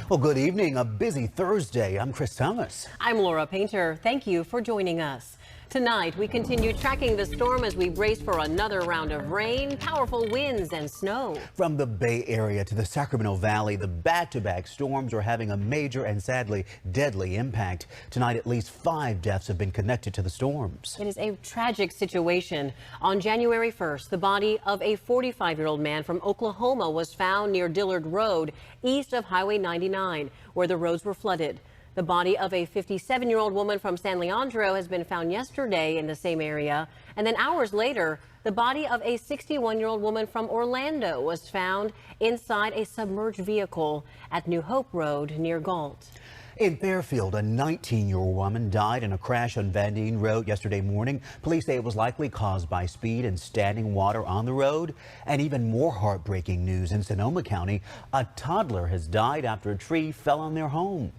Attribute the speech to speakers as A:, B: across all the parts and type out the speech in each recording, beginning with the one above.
A: Well, good evening. A busy Thursday. I'm Chris Thomas.
B: I'm Laura Painter. Thank you for joining us. Tonight, we continue tracking the storm as we brace for another round of rain, powerful winds and snow.
A: From the Bay Area to the Sacramento Valley, the back-to-back storms are having a major and sadly deadly impact. Tonight, at least 5 deaths have been connected to the storms.
B: It is a tragic situation. On January 1st, the body of a 45-year-old man from Oklahoma was found near Dillard Road, east of Highway 99, where the roads were flooded. The body of a 57-year-old woman from San Leandro has been found yesterday in the same area. And then hours later, the body of a 61-year-old woman from Orlando was found inside a submerged vehicle at New Hope Road near Galt.
A: In Fairfield, a 19-year-old woman died in a crash on Van Deen Road yesterday morning. Police say it was likely caused by speed and standing water on the road. And even more heartbreaking news in Sonoma County, a toddler has died after a tree fell on their home.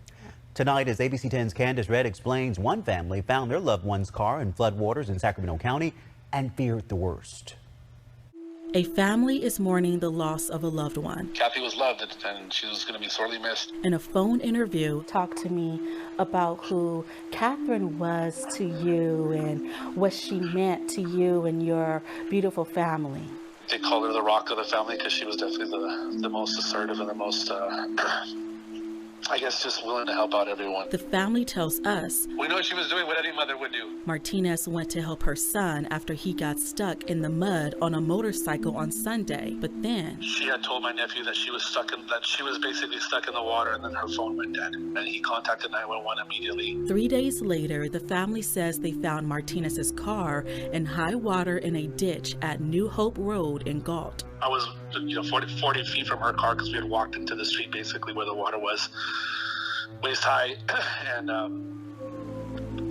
A: Tonight, as ABC 10's Candace Red explains, one family found their loved one's car in floodwaters in Sacramento County and feared the worst.
C: A family is mourning the loss of a loved one.
D: Kathy was loved and she was going to be sorely missed.
C: In a phone interview,
E: talk to me about who Catherine was to you and what she meant to you and your beautiful family.
D: They called her the rock of the family because she was definitely the most assertive and the most I guess just willing to help out everyone.
C: The family tells us,
D: we know she was doing what any mother would do.
C: Martinez went to help her son after he got stuck in the mud on a motorcycle on Sunday, but then
D: she had told my nephew that she was basically stuck in the water, and then her phone went dead, and he contacted 911 immediately.
C: 3 days later, the family says they found Martinez's car in high water in a ditch at New Hope Road in Galt.
D: I was 40 feet from her car because we had walked into the street basically where the water was waist high, and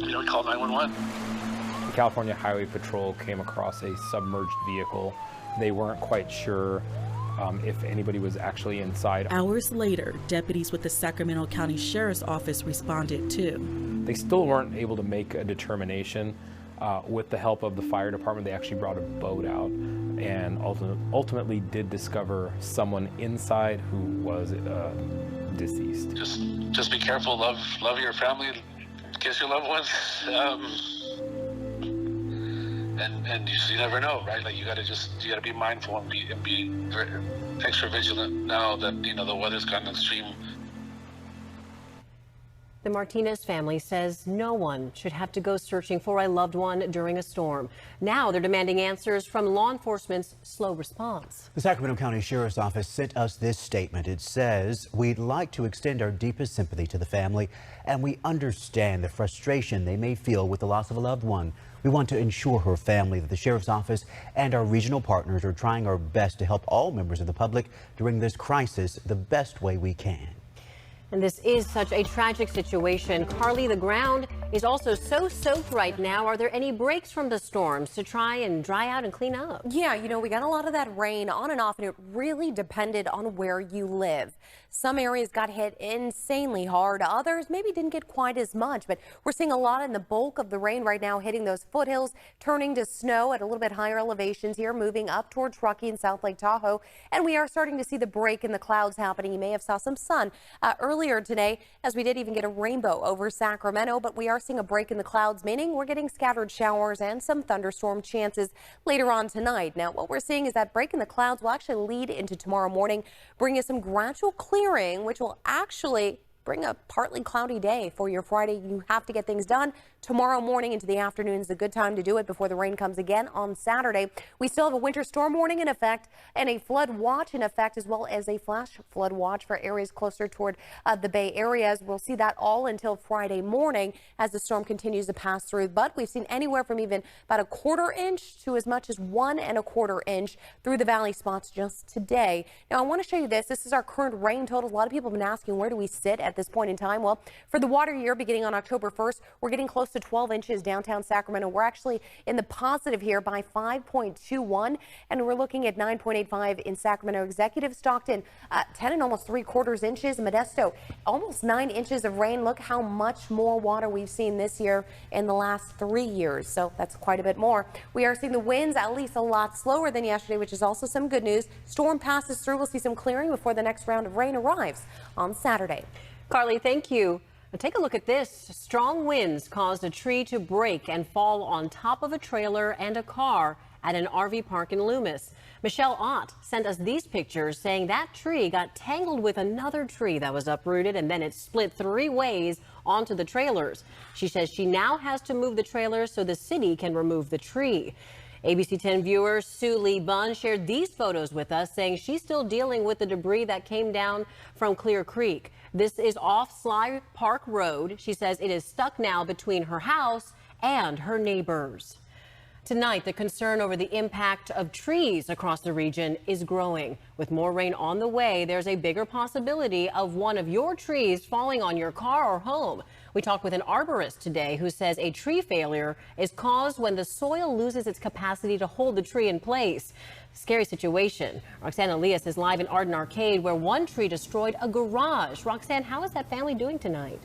D: we called 911.
F: The California Highway Patrol came across a submerged vehicle. They weren't quite sure if anybody was actually inside.
C: Hours later, deputies with the Sacramento County Sheriff's Office responded too.
F: They still weren't able to make a determination. With the help of the fire department, they actually brought a boat out and ultimately did discover someone inside who was deceased.
D: Just be careful, love your family, kiss your loved ones, and you never know, right? Like you gotta be mindful and be extra vigilant now that the weather's gotten extreme.
B: The Martinez family says no one should have to go searching for a loved one during a storm. Now they're demanding answers from law enforcement's slow response.
A: The Sacramento County Sheriff's Office sent us this statement. It says, we'd like to extend our deepest sympathy to the family, and we understand the frustration they may feel with the loss of a loved one. We want to ensure her family that the Sheriff's Office and our regional partners are trying our best to help all members of the public during this crisis the best way we can.
B: And this is such a tragic situation. Carly, the ground is also so soaked right now. Are there any breaks from the storms to try and dry out and clean up?
G: Yeah, we got a lot of that rain on and off, and it really depended on where you live. Some areas got hit insanely hard. Others maybe didn't get quite as much, but we're seeing a lot in the bulk of the rain right now hitting those foothills, turning to snow at a little bit higher elevations here, moving up toward Truckee and South Lake Tahoe. And we are starting to see the break in the clouds happening. You may have saw some sun earlier today, as we did even get a rainbow over Sacramento, but we are seeing a break in the clouds, meaning we're getting scattered showers and some thunderstorm chances later on tonight. Now, what we're seeing is that break in the clouds will actually lead into tomorrow morning, bring us some gradual clearing, which will actually bring a partly cloudy day for your Friday. You have to get things done tomorrow morning into the afternoon is a good time to do it before the rain comes again on Saturday. We still have a winter storm warning in effect and a flood watch in effect, as well as a flash flood watch for areas closer toward the Bay areas. We'll see that all until Friday morning as the storm continues to pass through. But we've seen anywhere from even about 1/4 inch to as much as 1 1/4 inch through the valley spots just today. Now, I want to show you this. This is our current rain totals. A lot of people have been asking, where do we sit at at this point in time? Well, for the water year beginning on October 1st, we're getting close to 12 inches downtown Sacramento. We're actually in the positive here by 5.21, and we're looking at 9.85 in Sacramento. Executive Stockton, 10 and almost 3/4 inches. Modesto, almost 9 inches of rain. Look how much more water we've seen this year in the last 3 years. So that's quite a bit more. We are seeing the winds at least a lot slower than yesterday, which is also some good news. Storm passes through. We'll see some clearing before the next round of rain arrives on Saturday.
B: Carly, thank you. Now take a look at this. Strong winds caused a tree to break and fall on top of a trailer and a car at an RV park in Loomis. Michelle Ott sent us these pictures saying that tree got tangled with another tree that was uprooted, and then it split 3 ways onto the trailers. She says she now has to move the trailers so the city can remove the tree. ABC 10 viewer Sue Lee Bunn shared these photos with us, saying she's still dealing with the debris that came down from Clear Creek. This is off Sly Park Road. She says it is stuck now between her house and her neighbors. Tonight, the concern over the impact of trees across the region is growing. With more rain on the way, there's a bigger possibility of one of your trees falling on your car or home. We talked with an arborist today who says a tree failure is caused when the soil loses its capacity to hold the tree in place. Scary situation. Roxanne Elias is live in Arden Arcade, where one tree destroyed a garage. Roxanne, how is that family doing tonight?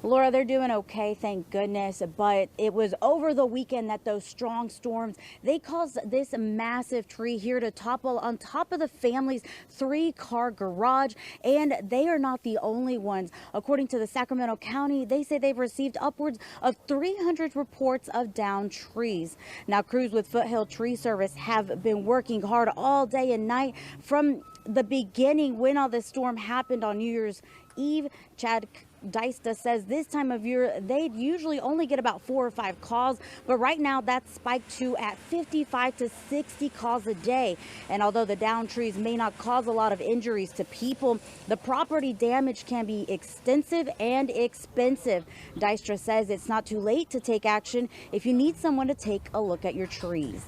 H: Laura, they're doing okay, thank goodness, but it was over the weekend that those strong storms, they caused this massive tree here to topple on top of the family's 3-car garage, and they are not the only ones. According to the Sacramento County, they say they've received upwards of 300 reports of downed trees. Now, crews with Foothill Tree Service have been working hard all day and night from the beginning when all this storm happened on New Year's Eve. Chad Dysta says this time of year they usually only get about 4 or 5 calls, but right now that's spiked to at 55 to 60 calls a day. And although the downed trees may not cause a lot of injuries to people, the property damage can be extensive and expensive. Dysta says it's not too late to take action if you need someone to take a look at your trees.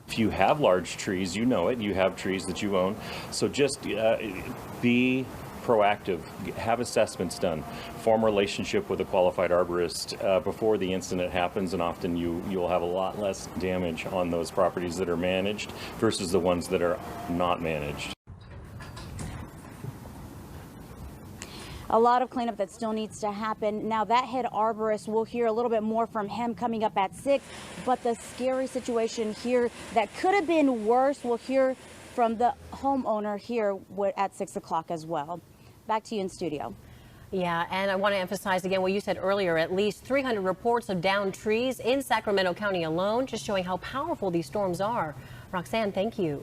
I: If you have large trees, you know it, you have trees that you own, so just be proactive, have assessments done, form a relationship with a qualified arborist before the incident happens, and often you'll have a lot less damage on those properties that are managed versus the ones that are not managed.
H: A lot of cleanup that still needs to happen. Now, that head arborist, we'll hear a little bit more from him coming up at 6, but the scary situation here that could have been worse, we'll hear from the homeowner here at 6 o'clock as well. Back to you in studio.
B: Yeah, and I want to emphasize again what you said earlier, at least 300 reports of downed trees in Sacramento County alone, just showing how powerful these storms are. Roxanne, thank you.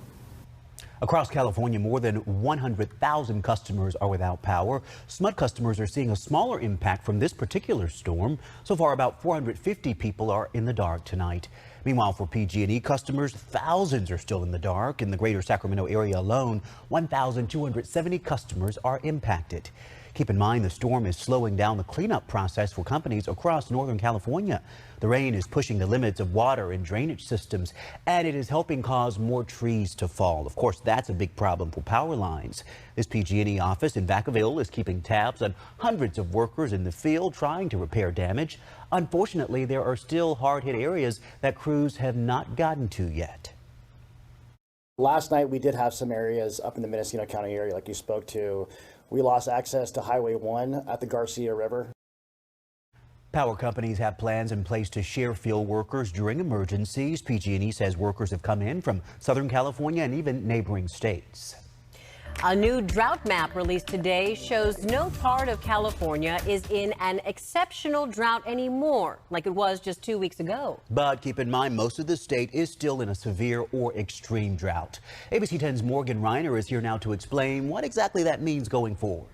A: Across California, more than 100,000 customers are without power. SMUD customers are seeing a smaller impact from this particular storm. So far, about 450 people are in the dark tonight. Meanwhile, for PG&E customers, thousands are still in the dark. In the greater Sacramento area alone, 1,270 customers are impacted. Keep in mind the storm is slowing down the cleanup process for companies across Northern California. The rain is pushing the limits of water and drainage systems, and it is helping cause more trees to fall. Of course, that's a big problem for power lines. This PG&E office in Vacaville is keeping tabs on hundreds of workers in the field trying to repair damage. Unfortunately, there are still hard-hit areas that crews have not gotten to yet.
J: Last night, we did have some areas up in the Mendocino County area, like you spoke to. We lost access to Highway 1 at the Garcia River.
A: Power companies have plans in place to share field workers during emergencies. PG&E says workers have come in from Southern California and even neighboring states.
B: A new drought map released today shows no part of California is in an exceptional drought anymore, like it was just 2 weeks ago.
A: But keep in mind, most of the state is still in a severe or extreme drought. ABC 10's Morgan Reiner is here now to explain what exactly that means going forward.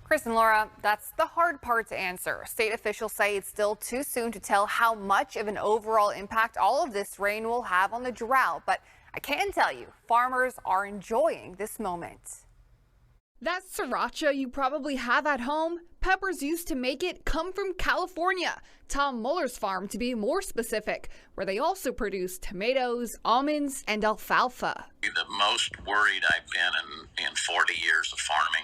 K: Chris and Laura, that's the hard part to answer. State officials say it's still too soon to tell how much of an overall impact all of this rain will have on the drought. But I can tell you, farmers are enjoying this moment.
L: That sriracha you probably have at home, peppers used to make it come from California, Tom Muller's farm to be more specific, where they also produce tomatoes, almonds, and alfalfa.
M: The most worried I've been in 40 years of farming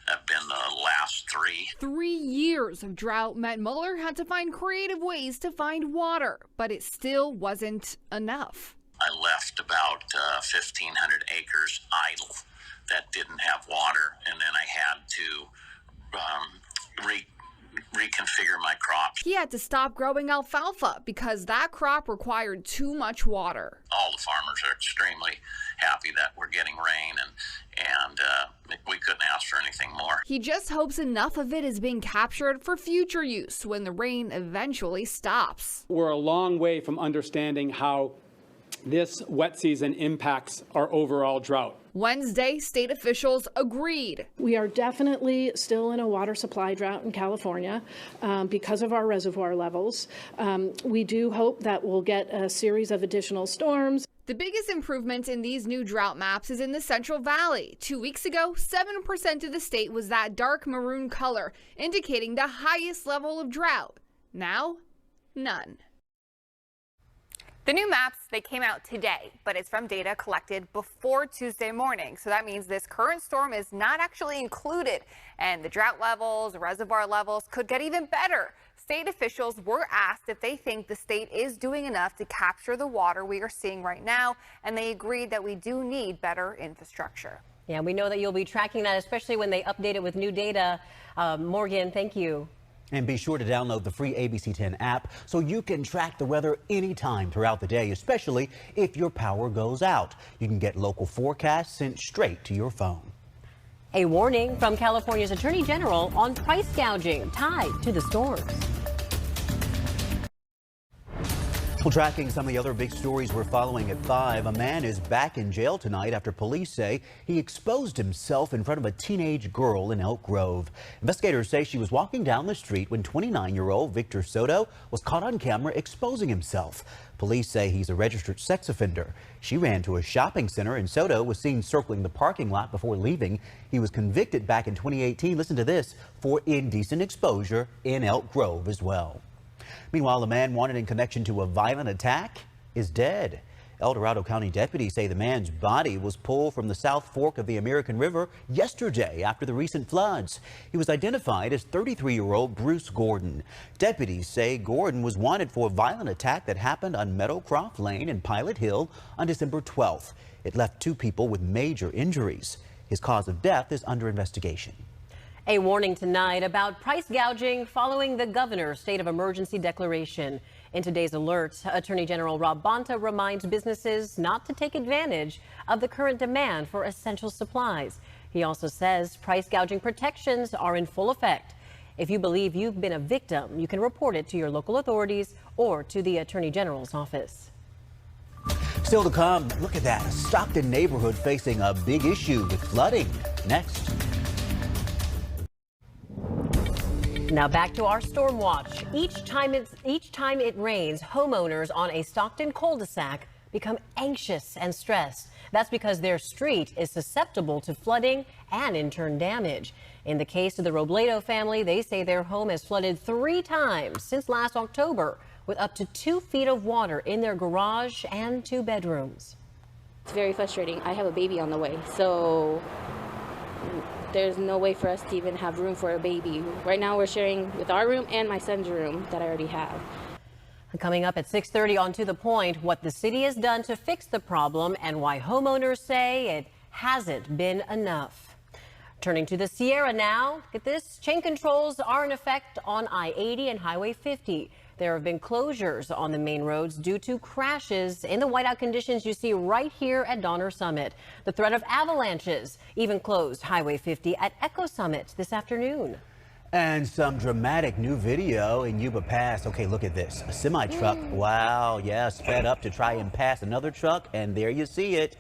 M: have been the last 3.
L: 3 years of drought meant Muller had to find creative ways to find water, but it still wasn't enough.
M: I left about 1,500 acres idle that didn't have water, and then I had to reconfigure my crops.
L: He had to stop growing alfalfa because that crop required too much water.
M: All the farmers are extremely happy that we're getting rain, and we couldn't ask for anything more.
L: He just hopes enough of it is being captured for future use when the rain eventually stops.
N: We're a long way from understanding how this wet season impacts our overall drought.
L: Wednesday, state officials agreed.
O: We are definitely still in a water supply drought in California because of our reservoir levels. We do hope that we'll get a series of additional storms.
L: The biggest improvement in these new drought maps is in the Central Valley. 2 weeks ago, 7% of the state was that dark maroon color, indicating the highest level of drought. Now, none.
K: The new maps, they came out today, but it's from data collected before Tuesday morning. So that means this current storm is not actually included, and the drought levels, reservoir levels could get even better. State officials were asked if they think the state is doing enough to capture the water we are seeing right now, and they agreed that we do need better infrastructure.
B: Yeah, we know that you'll be tracking that, especially when they update it with new data. Morgan, thank you.
A: And be sure to download the free ABC 10 app so you can track the weather anytime throughout the day, especially if your power goes out. You can get local forecasts sent straight to your phone.
B: A warning from California's Attorney General on price gouging tied to the storms.
A: Well, tracking some of the other big stories we're following at 5, a man is back in jail tonight after police say he exposed himself in front of a teenage girl in Elk Grove. Investigators say she was walking down the street when 29-year-old Victor Soto was caught on camera exposing himself. Police say he's a registered sex offender. She ran to a shopping center and Soto was seen circling the parking lot before leaving. He was convicted back in 2018, listen to this, for indecent exposure in Elk Grove as well. Meanwhile, the man wanted in connection to a violent attack is dead. El Dorado County deputies say the man's body was pulled from the South Fork of the American River yesterday after the recent floods. He was identified as 33-year-old Bruce Gordon. Deputies say Gordon was wanted for a violent attack that happened on Meadowcroft Lane in Pilot Hill on December 12th. It left 2 people with major injuries. His cause of death is under investigation.
B: A warning tonight about price gouging following the governor's state of emergency declaration. In today's alert, Attorney General Rob Bonta reminds businesses not to take advantage of the current demand for essential supplies. He also says price gouging protections are in full effect. If you believe you've been a victim, you can report it to your local authorities or to the Attorney General's office.
A: Still to come, look at that. A Stockton neighborhood facing a big issue with flooding. Next.
B: Now back to our storm watch. Each time it rains, homeowners on a Stockton cul-de-sac become anxious and stressed. That's because their street is susceptible to flooding and in turn damage. In the case of the Robledo family, they say their home has flooded 3 times since last October, with up to 2 feet of water in their garage and 2 bedrooms.
P: It's very frustrating. I have a baby on the way, so there's no way for us to even have room for a baby. Right now we're sharing with our room and my son's room that I already have.
B: Coming up at 6:30 on To the Point, what the city has done to fix the problem and why homeowners say it hasn't been enough. Turning to the Sierra now, get this, chain controls are in effect on I-80 and Highway 50. There have been closures on the main roads due to crashes in the whiteout conditions you see right here at Donner Summit. The threat of avalanches even closed Highway 50 at Echo Summit this afternoon.
A: And some dramatic new video in Yuba Pass. Okay, look at this. A semi-truck, wow, yeah, sped up to try and pass another truck, and there you see it.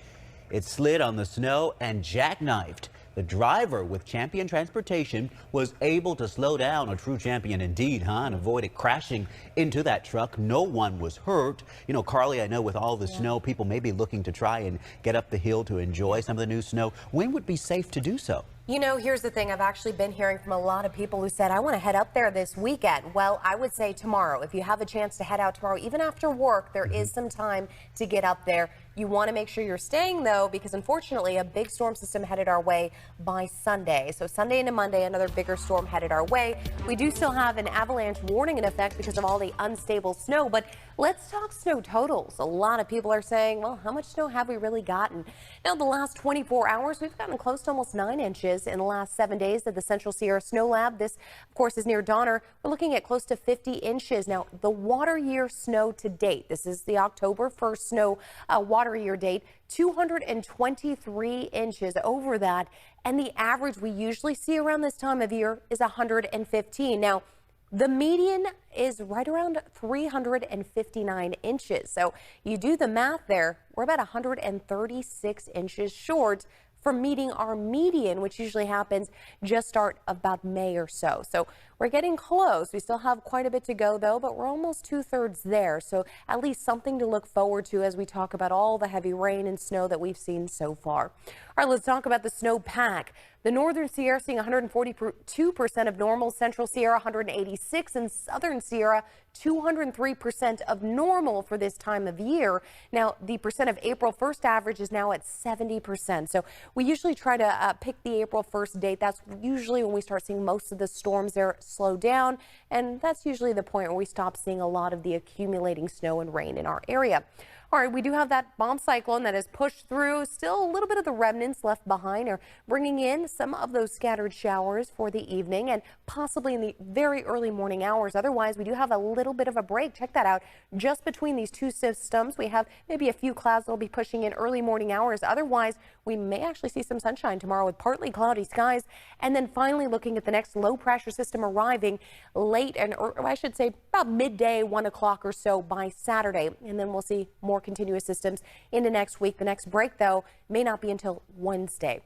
A: It slid on the snow and jackknifed. The driver with Champion Transportation was able to slow down, a true champion indeed, and avoided crashing into that truck. No one was hurt. You know, Carly, I know with all the snow, people may be looking to try and get up the hill to enjoy some of the new snow. When would be safe to do so?
G: You know, here's the thing. I've actually been hearing from a lot of people who said, I want to head up there this weekend. Well, I would say tomorrow. If you have a chance to head out tomorrow, even after work, there is some time to get up there. You want to make sure you're staying, though, because unfortunately, a big storm system headed our way by Sunday. So Sunday into Monday, another bigger storm headed our way. We do still have an avalanche warning in effect because of all the unstable snow. But let's talk snow totals. A lot of people are saying, well, how much snow have we really gotten? Now, the last 24 hours, we've gotten close to almost 9 inches in the last 7 days at the Central Sierra Snow Lab. This, of course, is near Donner. We're looking at close to 50 inches. Now, the water year snow to date, this is the October 1st snow water year date, 223 inches over that. And the average we usually see around this time of year is 115. Now, the median is right around 359 inches. So you do the math there, we're about 136 inches short from meeting our median, which usually happens just start of about May or so. So we're getting close. We still have quite a bit to go, though, but we're almost 2/3 there. So at least something to look forward to as we talk about all the heavy rain and snow that we've seen so far. All right, let's talk about the snowpack. The Northern Sierra seeing 142% of normal, Central Sierra 186, and Southern Sierra 203% of normal for this time of year. Now, the percent of April 1st average is now at 70%. So we usually try to pick the April 1st date. That's usually when we start seeing most of the storms there slow down, and that's usually the point where we stop seeing a lot of the accumulating snow and rain in our area. All right, we do have that bomb cyclone that has pushed through. Still a little bit of the remnants left behind are bringing in some of those scattered showers for the evening and possibly in the very early morning hours. Otherwise, we do have a little bit of a break. Check that out. Just between these two systems, we have maybe a few clouds that will be pushing in early morning hours. Otherwise, we may actually see some sunshine tomorrow with partly cloudy skies. And then finally looking at the next low pressure system arriving late, and or I should say about midday, 1 o'clock or so by Saturday. And then we'll see more continuous systems into next week. The next break, though, may not be until Wednesday.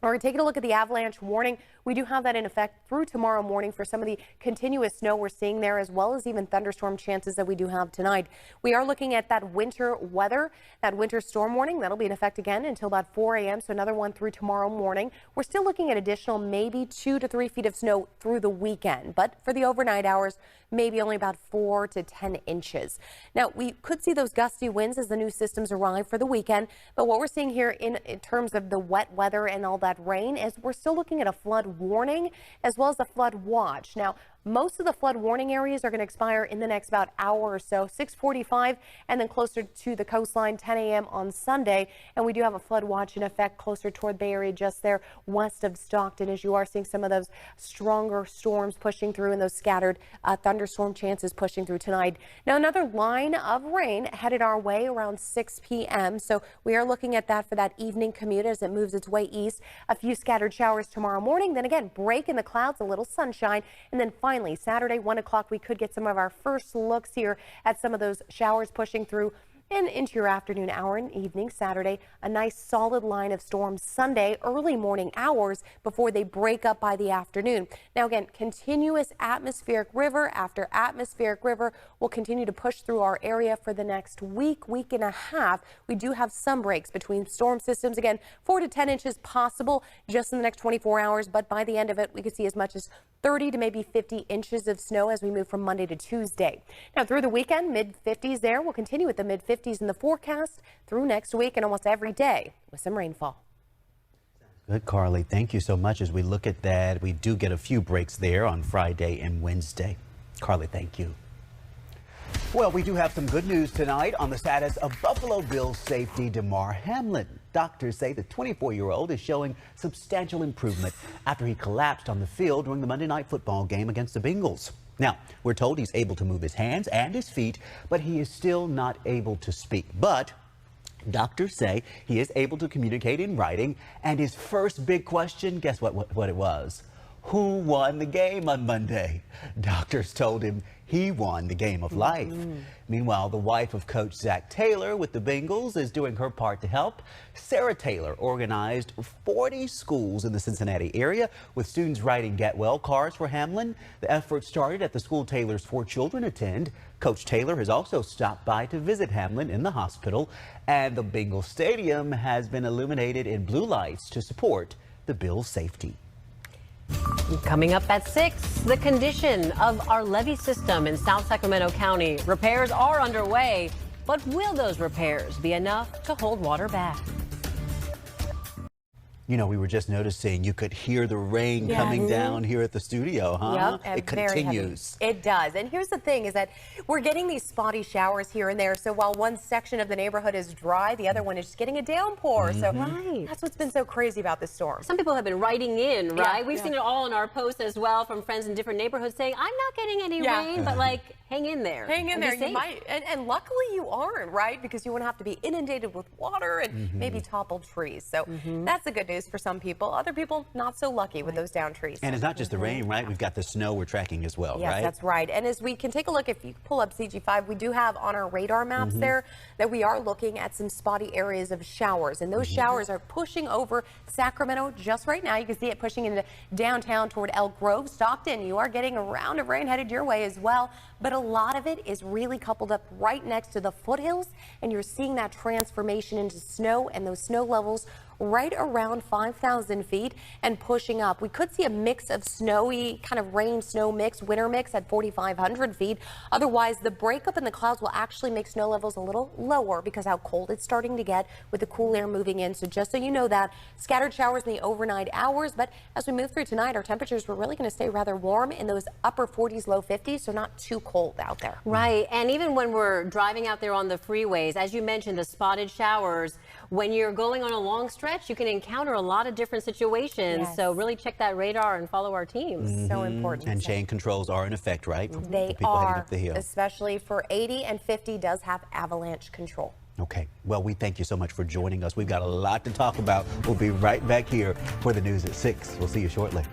G: All right, taking a look at the avalanche warning. We do have that in effect through tomorrow morning for some of the continuous snow we're seeing there, as well as even thunderstorm chances that we do have tonight. We are looking at that winter weather, that winter storm warning. That'll be in effect again until about 4 a.m. So another one through tomorrow morning. We're still looking at additional maybe 2 to 3 feet of snow through the weekend. But for the overnight hours, maybe only about 4 to 10 inches. Now, we could see those gusty winds as the new systems arrive for the weekend. But what we're seeing here in terms of the wet weather and all that rain is we're still looking at a flood warning as well as a flood watch. Now, most of the flood warning areas are going to expire in the next about hour or so, 6:45, and then closer to the coastline, 10 a.m. on Sunday. And we do have a flood watch in effect closer toward Bay Area, just there west of Stockton, as you are seeing some of those stronger storms pushing through and those scattered thunderstorm chances pushing through tonight. Now, another line of rain headed our way around 6 p.m. So we are looking at that for that evening commute as it moves its way east. A few scattered showers tomorrow morning, then again, break in the clouds, a little sunshine, and then finally Saturday, 1 o'clock, we could get some of our first looks here at some of those showers pushing through and into your afternoon hour and evening. Saturday, a nice solid line of storms Sunday, early morning hours before they break up by the afternoon. Now again, continuous atmospheric river after atmospheric river will continue to push through our area for the next week, week and a half. We do have some breaks between storm systems. Again, 4 to 10 inches possible just in the next 24 hours, but by the end of it, we could see as much as 30 to maybe 50 inches of snow as we move from Monday to Tuesday. Now through the weekend, mid-50s there. We'll continue with the mid-50s in the forecast through next week and almost every day with some rainfall.
A: Good, Carly. Thank you so much. As we look at that, we do get a few breaks there on Friday and Wednesday. Carly, thank you. Well, we do have some good news tonight on the status of Buffalo Bills safety Damar Hamlin. Doctors say the 24-year-old is showing substantial improvement after he collapsed on the field during the Monday Night Football game against the Bengals. Now, we're told he's able to move his hands and his feet, but he is still not able to speak. But doctors say he is able to communicate in writing. And his first big question, guess what it was? Who won the game on Monday? Doctors told him he won the game of life. Meanwhile, the wife of Coach Zach Taylor with the Bengals is doing her part to help. Sarah Taylor organized 40 schools in the Cincinnati area with students writing Get Well cards for Hamlin. The effort started at the school Taylor's 4 children attend. Coach Taylor has also stopped by to visit Hamlin in the hospital, and the Bengals stadium has been illuminated in blue lights to support the bill's safety.
B: Coming up at 6, the condition of our levee system in South Sacramento County. Repairs are underway, but will those repairs be enough to hold water back?
A: You know, we were just noticing you could hear the rain coming down here at the studio, huh?
G: Yep,
A: it continues.
G: It does. And here's the thing is that we're getting these spotty showers here and there. So while one section of the neighborhood is dry, the other one is just getting a downpour. So that's what's been so crazy about this storm.
B: Some people have been writing in, right? We've
G: Yeah.
B: seen it all in our posts as well from friends in different neighborhoods saying, I'm not getting any rain, but like, hang in there.
G: Hang in
B: and
G: there.
B: be
G: You
B: safe.
G: might, and luckily you aren't, right? Because you wouldn't have to be inundated with water and maybe toppled trees. So that's the good news for some people. Other people not so lucky with those down trees.
A: And it's not just the rain, right? We've got the snow we're tracking as well,
G: Yes,
A: right?
G: that's right. And as we can take a look, if you pull up CG5, we do have on our radar maps there that we are looking at some spotty areas of showers. And those showers are pushing over Sacramento just right now. You can see it pushing into downtown toward Elk Grove. Stockton, you are getting a round of rain headed your way as well. But a lot of it is really coupled up right next to the foothills. And you're seeing that transformation into snow and those snow levels right around 5,000 feet and pushing up. We could see a mix of snowy kind of rain snow mix, winter mix at 4,500 feet. Otherwise, the breakup in the clouds will actually make snow levels a little lower because how cold it's starting to get with the cool air moving in. So just so you know that, scattered showers in the overnight hours. But as we move through tonight, our temperatures were really going to stay rather warm in those upper 40s, low 50s. So not too cold out there.
B: Right. And even when we're driving out there on the freeways, as you mentioned, the spotted showers, when you're going on a long stretch, you can encounter a lot of different situations.
G: Yes.
B: So really check that radar and follow our teams.
G: So important.
A: And chain controls are in effect, right? For
G: They
A: people heading
G: are,
A: up the hill.
G: especially for 80 and 50 does have avalanche control.
A: Okay. Well, we thank you so much for joining us. We've got a lot to talk about. We'll be right back here for the news at 6. We'll see you shortly.